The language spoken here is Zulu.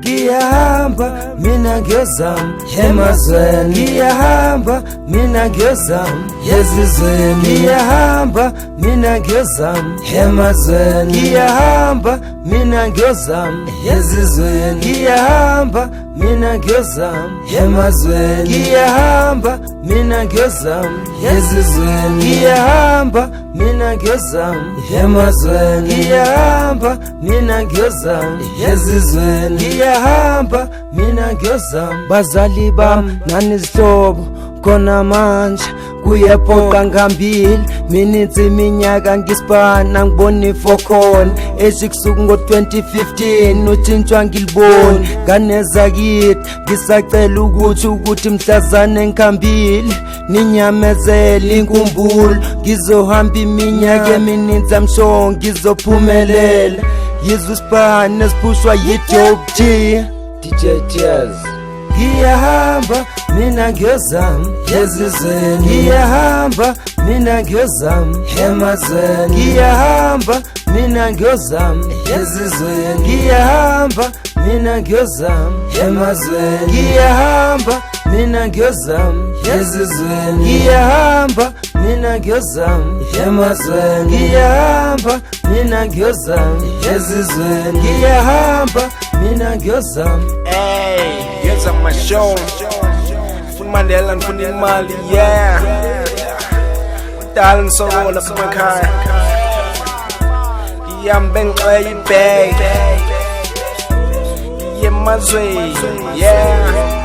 ngiyahamba mina ngiyozama emazweni, ngiyahamba mina ngiyozama ezizweni, ngiyahamba mina ngiyozama emazweni, ngiyahamba mina ngiyozama ezizweni, ngiyahamba mina ngiyozama emazweni, ngiyahamba mina ngiyozama ezizweni, ngiyahamba mina ngiyozama emazweni, ngiyahamba mina ngiyozama ezizweni, ngiyahamba mina ngiyozama. Bazali bami nanizihlobo khona manje kuyephoqa ngihambile minitsi iminyaka ngisibana ngibona ifokhona esikusuku ngo-2015 utshintshwa ngiliboni nganeza kithi ngisacela ukuthi mhlazane ngikhambile ninyamezele inkumbulo ngizohamba iminyaka emininzi amsho ngizophumelela yizwe isibane esiphushwa yi-Dope T DJ Jazz. Ngiyahamba mina ngiyozama ezizweni, ngiyahamba mina ngiyozama emazweni, ngiyahamba mina ngiyozama ezizweni, ngiyahamba mina ngiyozama emazweni, ngiyahamba mina ngiyozama ezizweni, ngiyahamba mina ngiyozama emazweni, ngiyahamba mina ngiyozama ezizweni, ngiyahamba mina ngiyozama. Yenza amashow Funa Mandela ngifuna imali yeah Udala ngisokola emakhaya Ngiyambe ngixwaya ibag Yemazweni yeah